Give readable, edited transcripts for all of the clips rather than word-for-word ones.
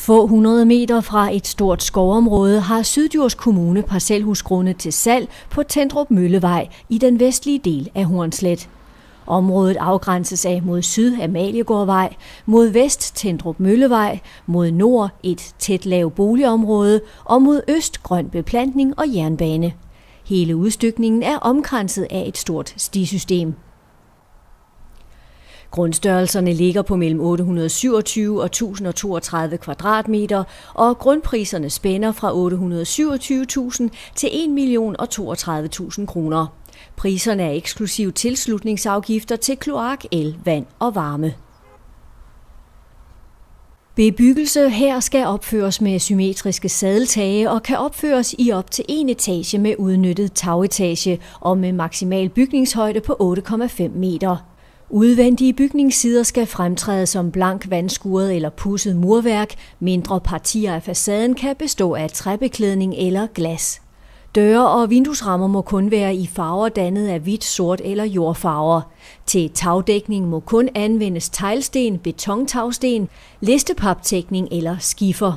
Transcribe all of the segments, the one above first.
Få 100 meter fra et stort skovområde har Syddjurs Kommune parcelhusgrunde til salg på Tendrup Møllevej i den vestlige del af Hornslet. Området afgrænses af mod syd Amaliegårdvej, mod vest Tendrup Møllevej, mod nord et tæt lav boligområde og mod øst grøn beplantning og jernbane. Hele udstykningen er omkranset af et stort stisystem. Grundstørrelserne ligger på mellem 827 og 1032 kvadratmeter, og grundpriserne spænder fra 827.000 til 1.032.000 kroner. Priserne er eksklusiv tilslutningsafgifter til kloak, el, vand og varme. Bebyggelse her skal opføres med symmetriske sadeltage og kan opføres i op til 1 etage med udnyttet tagetage og med maksimal bygningshøjde på 8,5 meter. Udvendige bygningssider skal fremtræde som blank vandskuret eller pudset murværk. Mindre partier af facaden kan bestå af træbeklædning eller glas. Døre og vinduesrammer må kun være i farver dannet af hvidt, sort eller jordfarver. Til tagdækning må kun anvendes teglsten, betontagsten, listepaptækning eller skifer.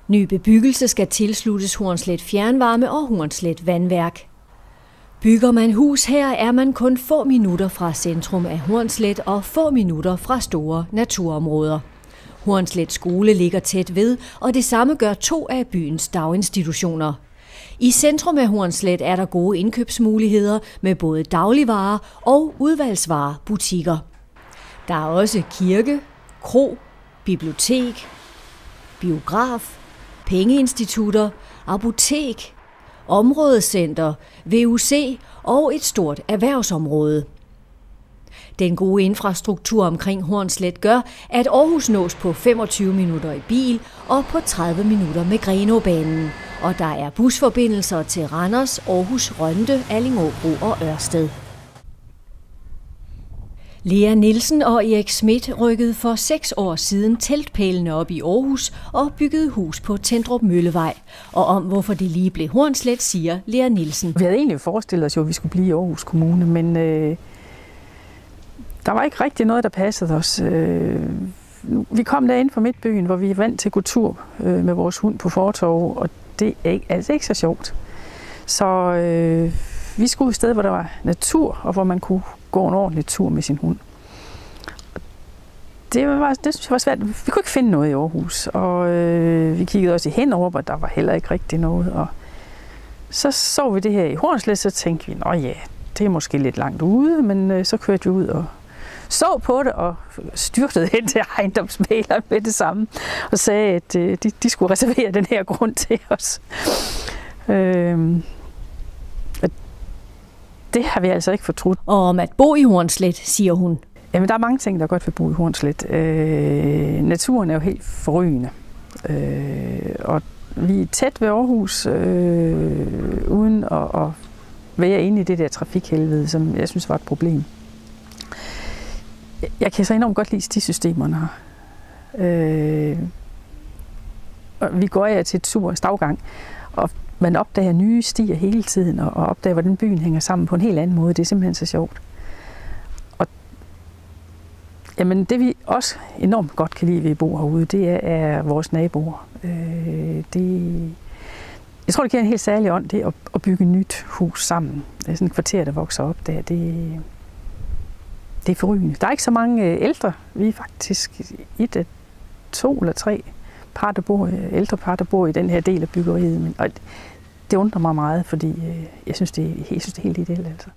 Ny bebyggelse skal tilsluttes Hornslet Fjernvarme og Hornslet Vandværk. Bygger man hus her, er man kun få minutter fra centrum af Hornslet og få minutter fra store naturområder. Hornslet skole ligger tæt ved, og det samme gør 2 af byens daginstitutioner. I centrum af Hornslet er der gode indkøbsmuligheder med både dagligvarer og udvalgsvarebutikker. Der er også kirke, kro, bibliotek, biograf, pengeinstitutter, apotek, områdecenter, VUC og et stort erhvervsområde. Den gode infrastruktur omkring Hornslet gør, at Aarhus nås på 25 minutter i bil og på 30 minutter med Grenaabanen. Og der er busforbindelser til Randers, Aarhus, Rønde, Allingåbro og Ørsted. Lea Nielsen og Erik Schmidt rykkede for 6 år siden teltpælene op i Aarhus og byggede hus på Tendrup Møllevej. Og om hvorfor det lige blev Hornslet, siger Lea Nielsen. Vi havde egentlig forestillet os jo, at vi skulle blive i Aarhus Kommune, men der var ikke rigtig noget, der passede os. Vi kom derinde fra Midtbyen, hvor vi er vant til at gå tur med vores hund på fortov, og det er altså ikke så sjovt. Så vi skulle et sted, hvor der var natur, og hvor man kunne gå en ordentlig tur med sin hund. Det synes jeg var svært. Vi kunne ikke finde noget i Aarhus, og vi kiggede også henover, og der var heller ikke rigtig noget. Og så vi det her i Hornslet, så tænkte vi, nå ja, det er måske lidt langt ude, men så kørte vi ud og så på det og styrtede hen til ejendomsmægleren med det samme og sagde, at de skulle reservere den her grund til os. Det har vi altså ikke fortrudt. Og om at bo i Hornslet, siger hun. Jamen, der er mange ting, der er godt ved at bo i Hornslet. Naturen er jo helt forrygende. Og vi er tæt ved Aarhus, uden at være inde i det der trafikhelvede, som jeg synes var et problem. Jeg kan så enormt godt lide stisystemerne her. Vi går af til et sur stavgang, og man opdager nye stier hele tiden, og opdager, hvordan byen hænger sammen på en helt anden måde. Det er simpelthen så sjovt. Og jamen, det vi også enormt godt kan lide ved at bo herude, det er vores naboer. Jeg tror, det giver en helt særlig ånd, det at bygge et nyt hus sammen. Det er sådan et kvarter, der vokser op der. Det er forrygende. Der er ikke så mange ældre. Vi er faktisk 1, 2 eller 3 ældre par, der bor i den her del af byggeriet. Men det undrer mig meget, fordi jeg synes, det er helt ideelt. Altså.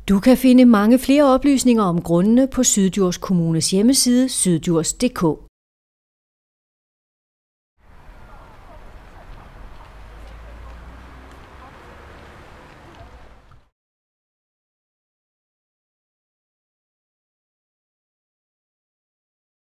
Du kan finde mange flere oplysninger om grundene på Syddjurs Kommunes hjemmeside, syddjurs.dk.